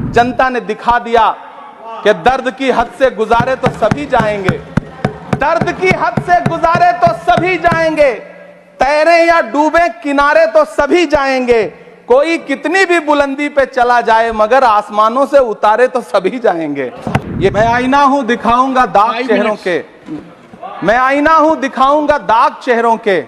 जनता ने दिखा दिया कि दर्द की हद से गुजारे तो सभी जाएंगे, दर्द की हद से गुजारे तो सभी जाएंगे, तैरे या डूबे किनारे तो सभी जाएंगे, कोई कितनी भी बुलंदी पे चला जाए मगर आसमानों से उतारे तो सभी जाएंगे। ये मैं आईना हूं दिखाऊंगा दाग चेहरों के, मैं आईना हूं दिखाऊंगा दाग चेहरों के,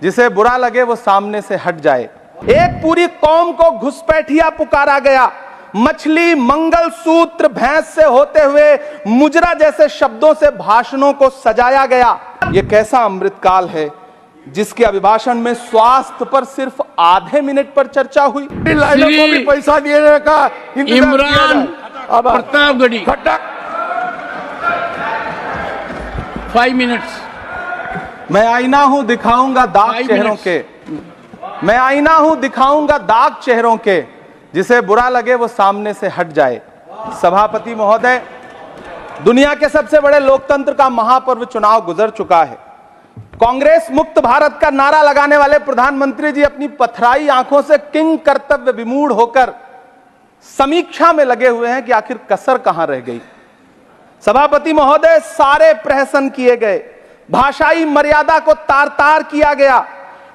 जिसे बुरा लगे वो सामने से हट जाए। एक पूरी कौम को घुसपैठिया पुकारा गया, मछली, मंगल सूत्र, भैंस से होते हुए मुजरा जैसे शब्दों से भाषणों को सजाया गया। ये कैसा अमृतकाल है जिसके अभिभाषण में स्वास्थ्य पर सिर्फ आधे मिनट पर चर्चा हुई। लाइनों को भी पैसा देने का इमरान प्रतापगढ़ी 5 मिनट्स। मैं आईना हूं दिखाऊंगा दाग चेहरों के, मैं आईना हूं दिखाऊंगा दाग चेहरों के, जिसे बुरा लगे वो सामने से हट जाए। सभापति महोदय, दुनिया के सबसे बड़े लोकतंत्र का महापर्व चुनाव गुजर चुका है। कांग्रेस मुक्त भारत का नारा लगाने वाले प्रधानमंत्री जी अपनी पथराई आंखों से किंग कर्तव्य विमूढ़ होकर समीक्षा में लगे हुए हैं कि आखिर कसर कहां रह गई। सभापति महोदय, सारे प्रहसन किए गए, भाषाई मर्यादा को तार तार किया गया,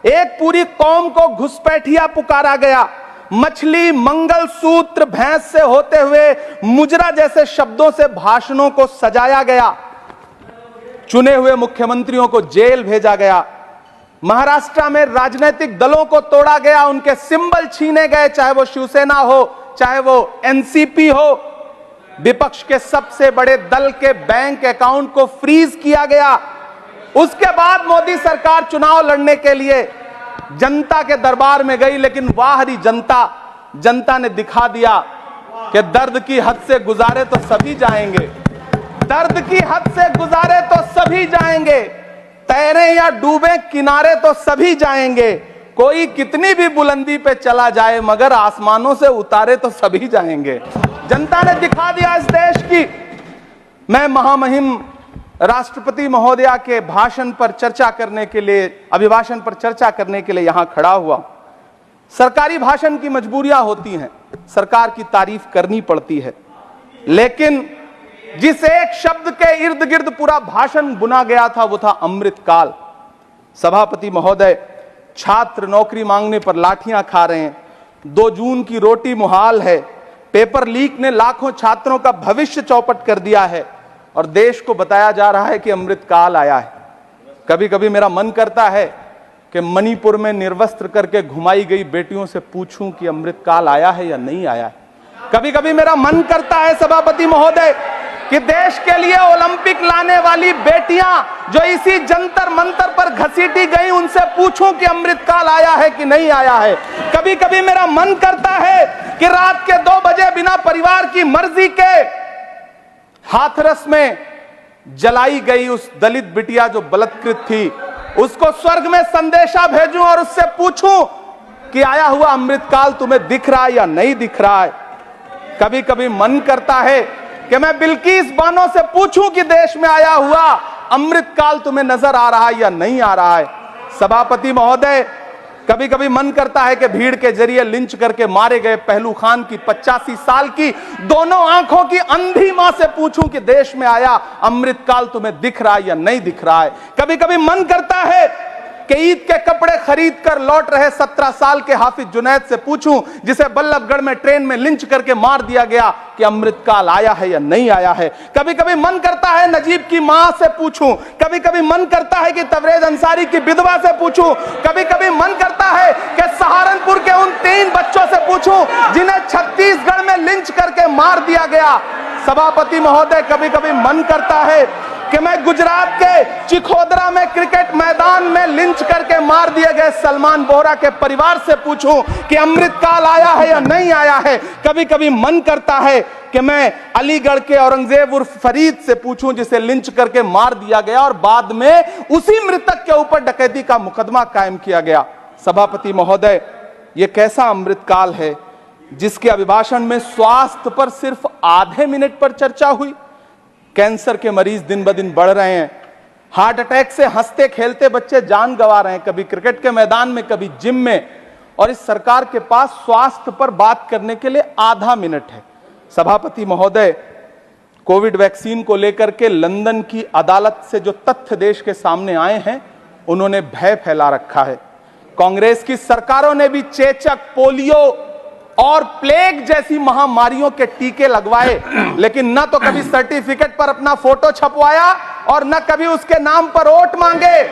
एक पूरी कौम को घुसपैठिया पुकारा गया, मछली, मंगल सूत्र, भैंस से होते हुए मुजरा जैसे शब्दों से भाषणों को सजाया गया, चुने हुए मुख्यमंत्रियों को जेल भेजा गया, महाराष्ट्र में राजनीतिक दलों को तोड़ा गया, उनके सिंबल छीने गए, चाहे वो शिवसेना हो चाहे वो एनसीपी हो, विपक्ष के सबसे बड़े दल के बैंक अकाउंट को फ्रीज किया गया। उसके बाद मोदी सरकार चुनाव लड़ने के लिए जनता के दरबार में गई, लेकिन बाहरी जनता ने दिखा दिया कि दर्द की हद से गुजारे तो सभी जाएंगे, दर्द की हद से गुजारे तो सभी जाएंगे, तैरे या डूबे किनारे तो सभी जाएंगे, कोई कितनी भी बुलंदी पे चला जाए मगर आसमानों से उतारे तो सभी जाएंगे। जनता ने दिखा दिया इस देश की। मैं महामहिम राष्ट्रपति महोदया के भाषण पर चर्चा करने के लिए, अभिभाषण पर चर्चा करने के लिए यहां खड़ा हुआ। सरकारी भाषण की मजबूरियां होती हैं, सरकार की तारीफ करनी पड़ती है, लेकिन जिस एक शब्द के इर्द गिर्द पूरा भाषण बुना गया था वो था अमृतकाल। सभापति महोदय, छात्र नौकरी मांगने पर लाठियां खा रहे हैं, 2 जून की रोटी मुहाल है, पेपर लीक ने लाखों छात्रों का भविष्य चौपट कर दिया है और देश को बताया जा रहा है कि अमृतकाल आया है। कभी कभी मेरा मन करता है कि मणिपुर में निर्वस्त्र करके घुमाई गई बेटियों से पूछूं कि अमृतकाल आया है या नहीं आया है। कभी कभी मेरा मन करता है सभापति महोदय कि देश के लिए ओलंपिक लाने वाली बेटियां जो इसी जंतर मंतर पर घसीटी गई, उनसे पूछूं कि अमृतकाल आया है कि नहीं आया है। कभी कभी मेरा मन करता है कि रात के 2 बजे बिना परिवार की मर्जी के हाथरस में जलाई गई उस दलित बिटिया जो बलात्कृत थी, उसको स्वर्ग में संदेशा भेजूं और उससे पूछूं कि आया हुआ अमृतकाल तुम्हें दिख रहा है या नहीं दिख रहा है। कभी कभी मन करता है कि मैं बिल्किस बानो से पूछूं कि देश में आया हुआ अमृतकाल तुम्हें नजर आ रहा है या नहीं आ रहा है। सभापति महोदय, कभी कभी मन करता है कि भीड़ के जरिए लिंच करके मारे गए पहलू खान की 85 साल की दोनों आंखों की अंधी मां से पूछूं कि देश में आया अमृतकाल तुम्हें दिख रहा है या नहीं दिख रहा है। कभी कभी मन करता है कि ईद के कपड़े खरीद कर लौट रहे 17 साल के हाफिज जुनैद से पूछूं, जिसे बल्लभगढ़ में ट्रेन में लिंच करके मार दिया गया, कि अमृतकाल आया है या नहीं आया है। कभी कभी मन करता है नजीब की मां से पूछूं, कभी कभी मन करता है कि तबरेज अंसारी की विधवा से पूछूं, कभी कभी मन करता है कि सहारनपुर के उन 3 बच्चों से पूछूं जिन्हें छत्तीसगढ़ में लिंच करके मार दिया गया। सभापति महोदय, कभी कभी मन करता है कि मैं गुजरात के चिखोदरा में क्रिकेट मैदान में लिंच करके मार दिए गए सलमान बोहरा के परिवार से पूछूं कि अमृतकाल आया है या नहीं आया है। कभी कभी मन करता है कि मैं अलीगढ़ के औरंगजेब उर्फ फरीद से पूछूं जिसे लिंच करके मार दिया गया और बाद में उसी मृतक के ऊपर डकैती का मुकदमा कायम किया गया। सभापति महोदय, यह कैसा अमृतकाल है जिसके अभिभाषण में स्वास्थ्य पर सिर्फ आधे मिनट पर चर्चा हुई। कैंसर के मरीज दिन ब दिन बढ़ रहे हैं, हार्ट अटैक से हंसते खेलते बच्चे जान गंवा रहे हैं, कभी क्रिकेट के मैदान में कभी जिम में, और इस सरकार के पास स्वास्थ्य पर बात करने के लिए आधा मिनट है। सभापति महोदय, कोविड वैक्सीन को लेकर के लंदन की अदालत से जो तथ्य देश के सामने आए हैं, उन्होंने भय फैला रखा है। कांग्रेस की सरकारों ने भी चेचक, पोलियो और प्लेग जैसी महामारियों के टीके लगवाए, लेकिन न तो कभी सर्टिफिकेट पर अपना फोटो छपवाया और न कभी उसके नाम पर वोट मांगे।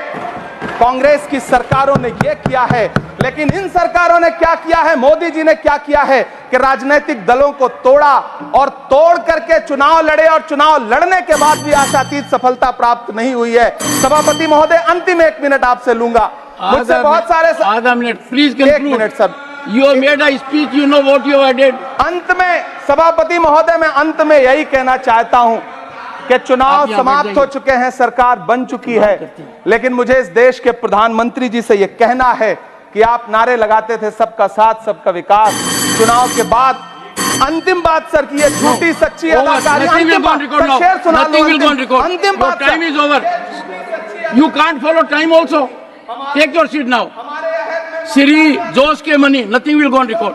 कांग्रेस की सरकारों ने यह किया है, लेकिन इन सरकारों ने क्या किया है, मोदी जी ने क्या किया है कि राजनीतिक दलों को तोड़ा और तोड़ करके चुनाव लड़े, और चुनाव लड़ने के बाद भी आशातीत सफलता प्राप्त नहीं हुई है। सभापति महोदय, अंतिम 1 मिनट आपसे लूंगा, मुझसे बहुत सारे आधा minute please. 1 minute sir. You have made a speech, you know what you have did. अंत में सभापति महोदय, मैं अंत में यही कहना चाहता हूं कि चुनाव समाप्त हो चुके हैं, सरकार बन चुकी है, लेकिन मुझे इस देश के प्रधानमंत्री जी से यह कहना है कि आप नारे लगाते थे सबका साथ सबका विकास। चुनाव के बाद अंतिम बात सर की ये झूठी सच्ची अदाकारी, अंतिम बात सर, शेर सुना लो, अंतिम बात, time is over, you can't follow time also, take your seat now. Shri Jose K Mani, nothing will go on record.